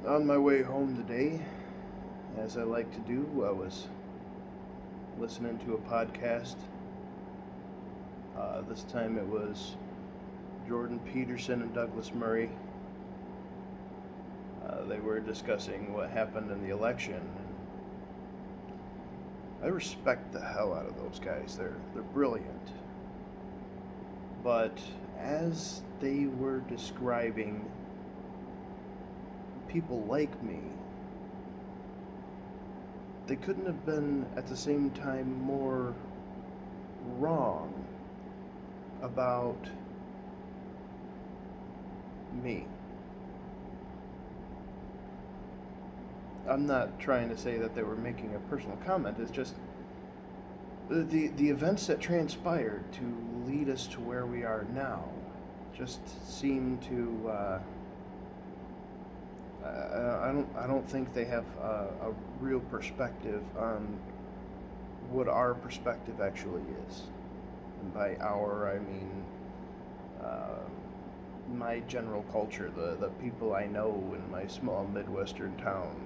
On my way home today, as I like to do, I was listening to a podcast. This time it was Jordan Peterson and Douglas Murray. They were discussing what happened in the election. I respect the hell out of those guys. They're brilliant. But as they were describing people like me, they couldn't have been at the same time more wrong about me. I'm not trying to say that they were making a personal comment. It's just the events that transpired to lead us to where we are now just seem to I don't think they have a real perspective on what our perspective actually is. And by our, I mean my general culture, the people I know in my small Midwestern town.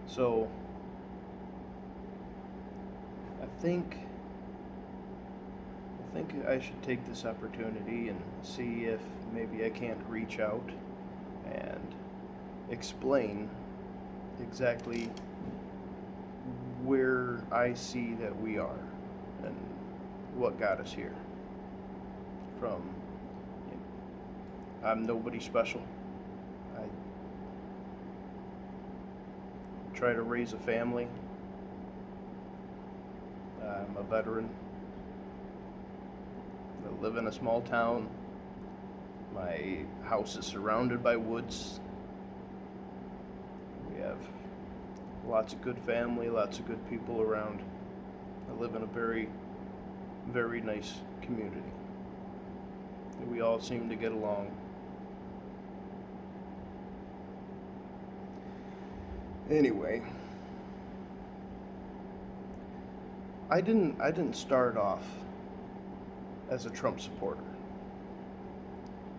So I think I should take this opportunity and see if maybe I can't reach out and explain exactly where I see that we are and what got us here. I'm nobody special. I try to raise a family. I'm a veteran. I live in a small town. My house is surrounded by woods. We have lots of good family, lots of good people around. I live in a very, very nice community. We all seem to get along. Anyway, I didn't start off as a Trump supporter.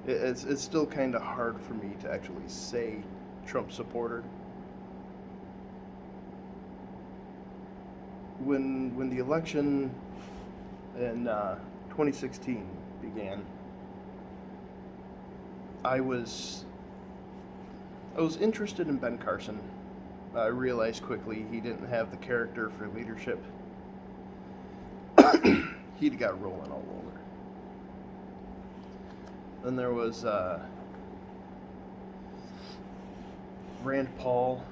It's still kind of hard for me to actually say Trump supporter. When the election in 2016 began, I was interested in Ben Carson. I realized quickly he didn't have the character for leadership. He'd got rolling all over. Then there was Rand Paul,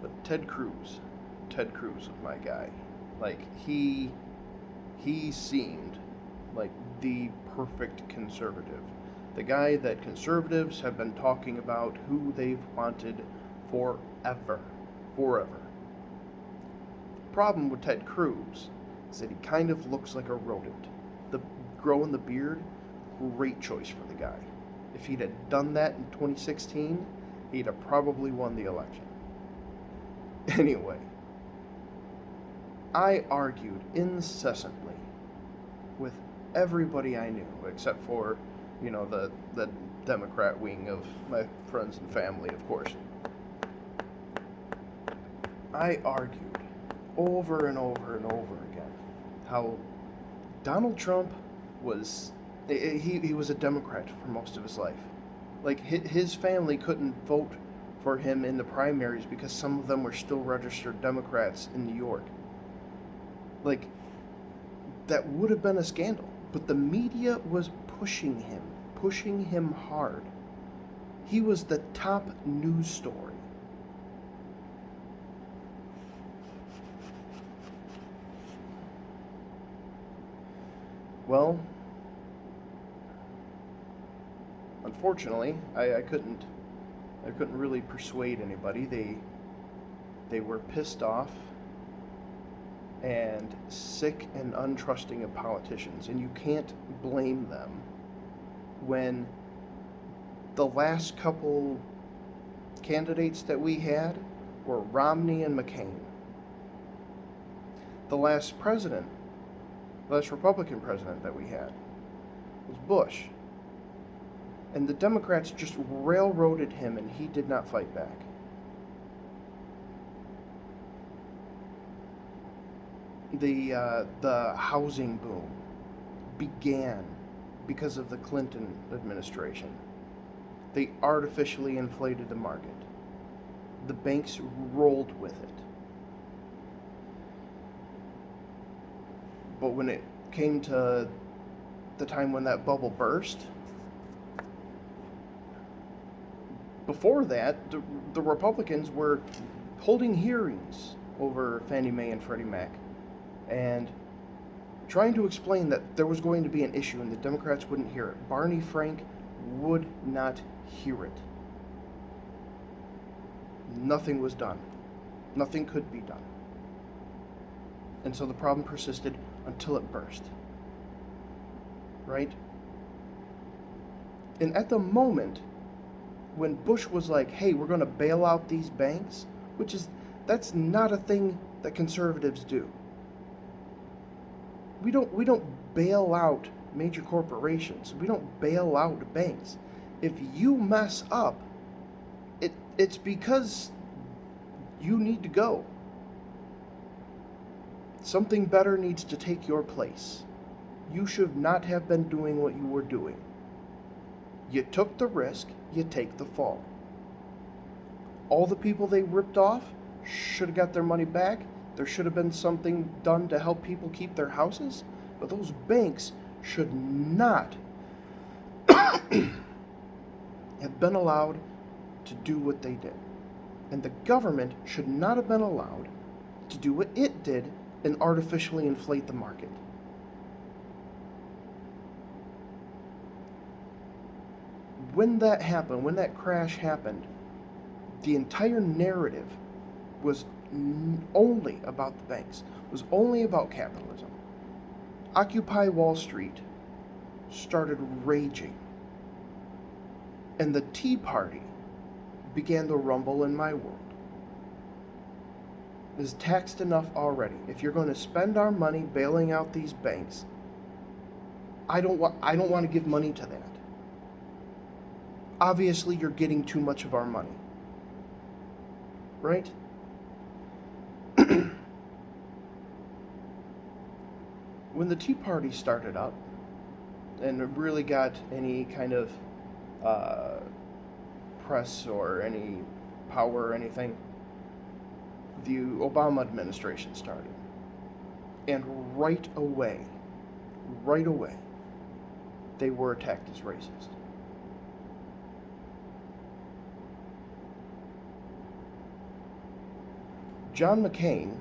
but Ted Cruz was my guy. Like he seemed like the perfect conservative. The guy that conservatives have been talking about, who they've wanted forever. The problem with Ted Cruz is that he kind of looks like a rodent. Growing the beard, great choice for the guy. If he'd have done that in 2016, he'd have probably won the election. Anyway, I argued incessantly with everybody I knew, except for, the Democrat wing of my friends and family, of course. I argued over and over and over again how Donald Trump was he was a Democrat for most of his life. Like his family couldn't vote for him in the primaries because some of them were still registered Democrats in New York. Like, that would have been a scandal, but the media was pushing him hard. He was the top news story. Well, unfortunately, I couldn't really persuade anybody. They were pissed off and sick and untrusting of politicians, and you can't blame them when the last couple candidates that we had were Romney and McCain. The last Republican president that we had was Bush. And the Democrats just railroaded him, and he did not fight back. The housing boom began because of the Clinton administration. They artificially inflated the market. The banks rolled with it. But when it came to the time when that bubble burst, before that, the Republicans were holding hearings over Fannie Mae and Freddie Mac and trying to explain that there was going to be an issue, and the Democrats wouldn't hear it. Barney Frank would not hear it. Nothing was done. Nothing could be done. And so the problem persisted until it burst. Right? And at the moment when Bush was like, hey, we're going to bail out these banks, that's not a thing that conservatives do. We don't bail out major corporations. We don't bail out banks. If you mess up, it's because you need to go. Something better needs to take your place. You should not have been doing what you were doing. You took the risk, you take the fall. All the people they ripped off should have got their money back. There should have been something done to help people keep their houses. But those banks should not have been allowed to do what they did. And the government should not have been allowed to do what it did and artificially inflate the market. When that happened, when that crash happened, the entire narrative was only about the banks, was only about capitalism. Occupy Wall Street started raging, and the Tea Party began to rumble in my world. Is taxed enough already. If you're going to spend our money bailing out these banks, I don't want to give money to that. Obviously, you're getting too much of our money. Right? When the Tea Party started up, and it really got any kind of press or any power or anything, the Obama administration started. And right away, they were attacked as racist. John McCain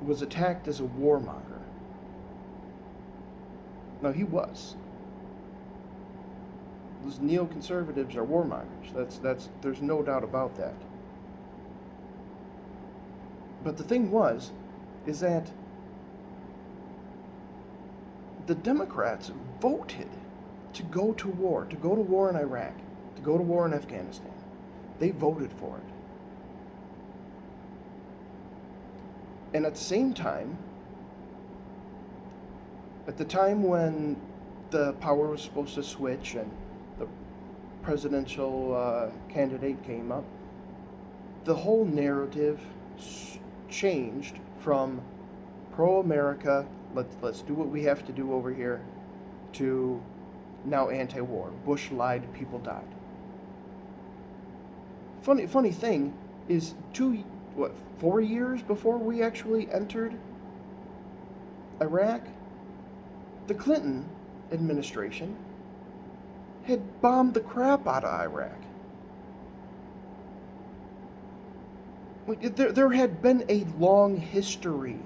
was attacked as a warmonger. No, he was. Those neoconservatives are warmongers. There's no doubt about that. But the thing is that the Democrats voted to go to war in Iraq, to go to war in Afghanistan. They voted for it. And at the same time, at the time when the power was supposed to switch and the presidential candidate came up, the whole narrative changed from pro-America, let's do what we have to do over here, to now anti-war. Bush lied, people died. Funny thing is 4 years before we actually entered Iraq, the Clinton administration had bombed the crap out of Iraq. Like, there had been a long history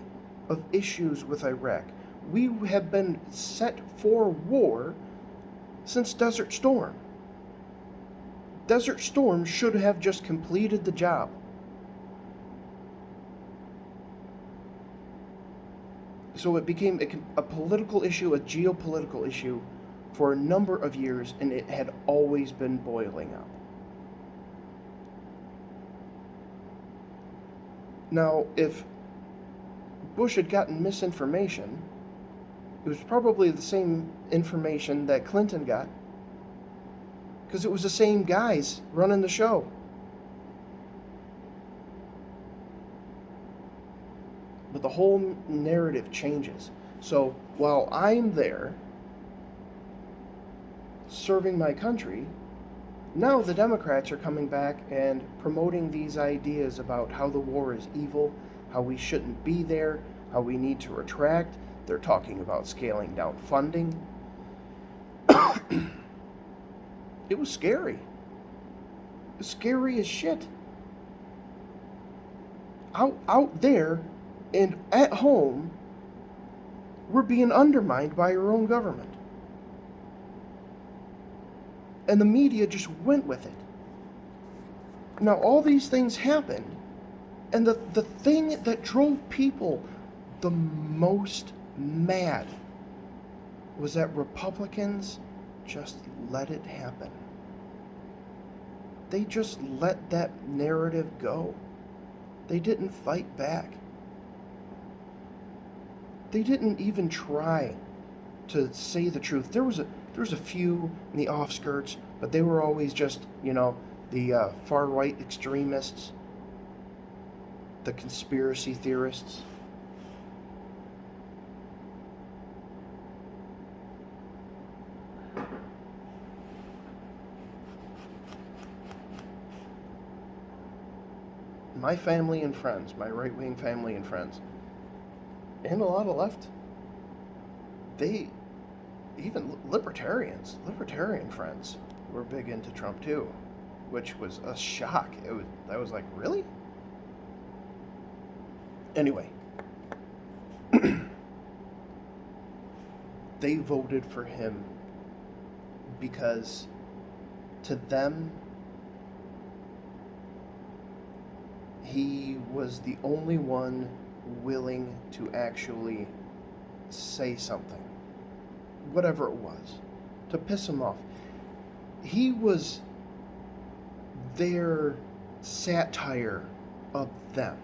of issues with Iraq. We have been set for war since Desert Storm. Desert Storm should have just completed the job. So it became a political issue, a geopolitical issue for a number of years, and it had always been boiling up. Now, if Bush had gotten misinformation It was probably the same information that Clinton got, because it was the same guys running the show. But the whole narrative changes. So while I'm there serving my country, now the Democrats are coming back and promoting these ideas about how the war is evil, how we shouldn't be there, how we need to retract. They're talking about scaling down funding. It was scary. It was scary as shit. Out there and at home, we're being undermined by our own government. And the media just went with it. Now, all these things happened, and the thing that drove people the most mad was that Republicans just let it happen. They just let that narrative go. They didn't fight back. They didn't even try to say the truth. There was a few in the offskirts, but they were always just, the far-right extremists, the conspiracy theorists. My family and friends, my right-wing family and friends, and a lot of left, even libertarian friends were big into Trump too, which was a shock. I was like, really? Anyway, they voted for him because to them, he was the only one willing to actually say something, whatever it was, to piss him off. He was their satire of them.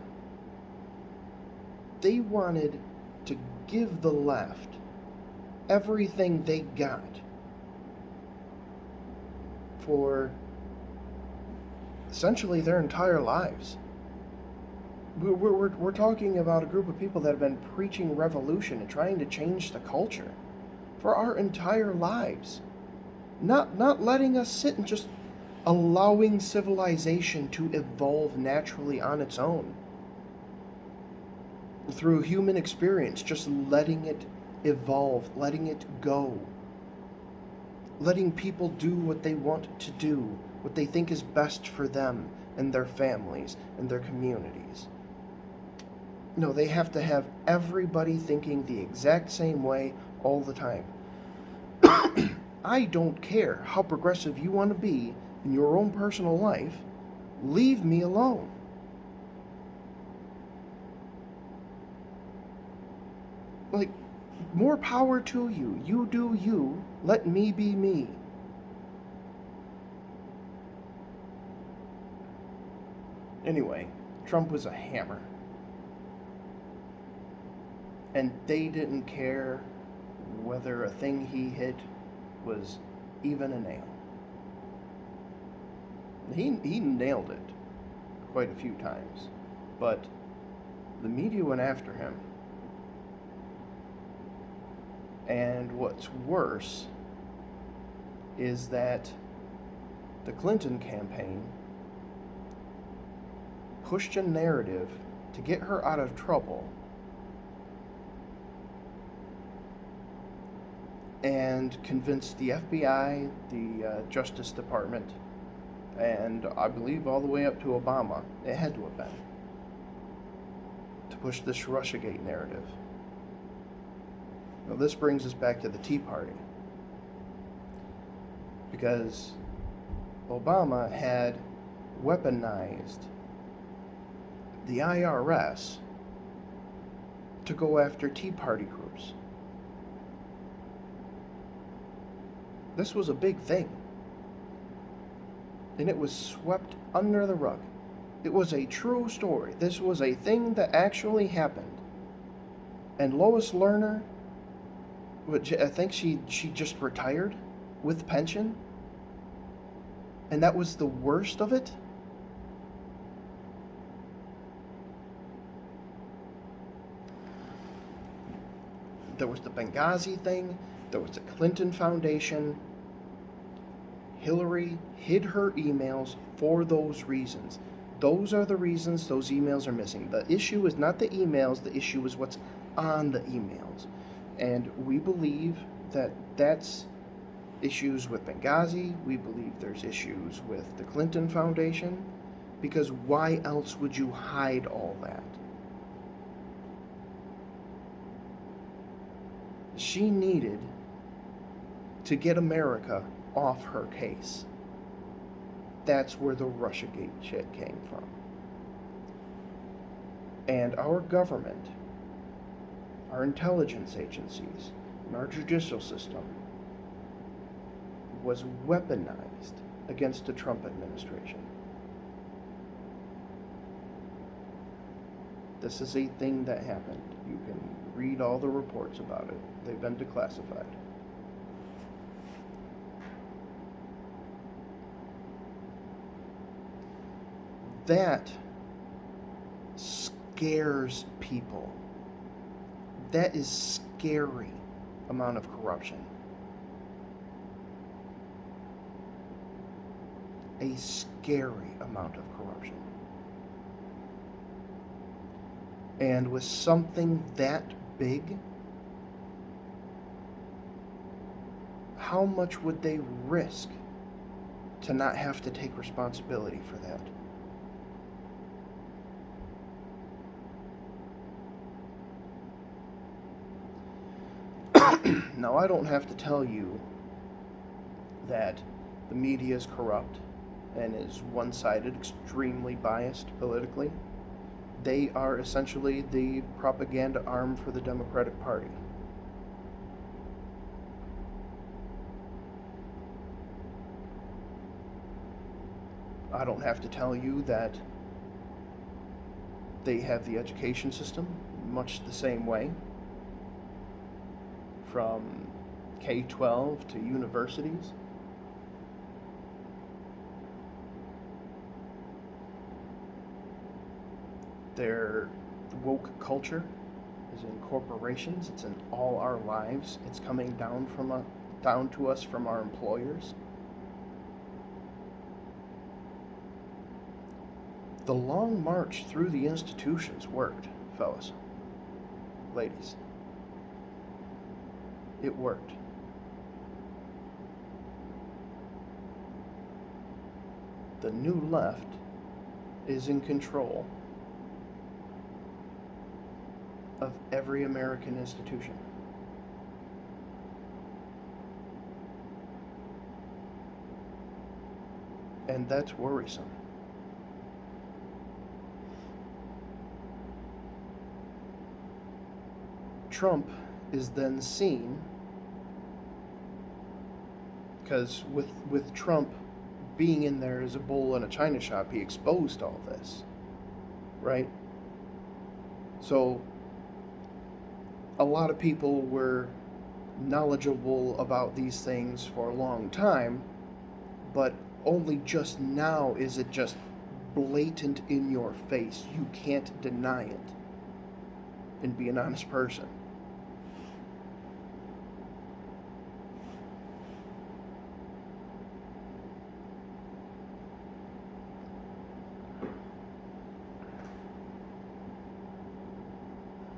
They wanted to give the left everything they got for essentially their entire lives. We're talking about a group of people that have been preaching revolution and trying to change the culture for our entire lives. Not letting us sit and just allowing civilization to evolve naturally on its own. Through human experience, just letting it evolve, letting it go. Letting people do what they want to do, what they think is best for them and their families and their communities. No, they have to have everybody thinking the exact same way all the time. I don't care how progressive you want to be in your own personal life. Leave me alone. Like, more power to you. You do you. Let me be me. Anyway, Trump was a hammer. And they didn't care whether a thing he hit was even a nail. He nailed it quite a few times. But the media went after him. And what's worse is that the Clinton campaign pushed a narrative to get her out of trouble and convinced the FBI, the Justice Department, and I believe all the way up to Obama, it had to have been, to push this Russiagate narrative. Now this brings us back to the Tea Party, because Obama had weaponized the IRS to go after Tea Party groups. This was a big thing, and it was swept under the rug. It was a true story. This was a thing that actually happened. And Lois Lerner I think she just retired with pension, and that was the worst of it. There was the Benghazi thing. There was the Clinton Foundation. Hillary hid her emails for those reasons. Those are the reasons those emails are missing. The issue is not the emails, the issue is what's on the emails. And we believe that that's issues with Benghazi. We believe there's issues with the Clinton Foundation. Because why else would you hide all that? She needed to get America off her case. That's where the Russiagate shit came from. And our government, our intelligence agencies, and our judicial system was weaponized against the Trump administration. This is a thing that happened. You can read all the reports about it. They've been declassified. That scares people. That is scary amount of corruption. A scary amount of corruption. And with something that big, how much would they risk to not have to take responsibility for that? Now, I don't have to tell you that the media is corrupt and is one-sided, extremely biased politically. They are essentially the propaganda arm for the Democratic Party. I don't have to tell you that they have the education system much the same way, from K-12 to universities. Their woke culture is in corporations. It's in all our lives. It's coming down to us from our employers. The long march through the institutions worked, fellas, ladies. It worked. The new left is in control of every American institution. And that's worrisome. Trump is then seen, because with Trump being in there as a bull in a china shop, he exposed all this, right? So a lot of people were knowledgeable about these things for a long time, but only just now is it just blatant in your face. You can't deny it and be an honest person.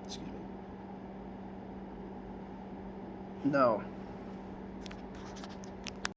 Excuse me. No.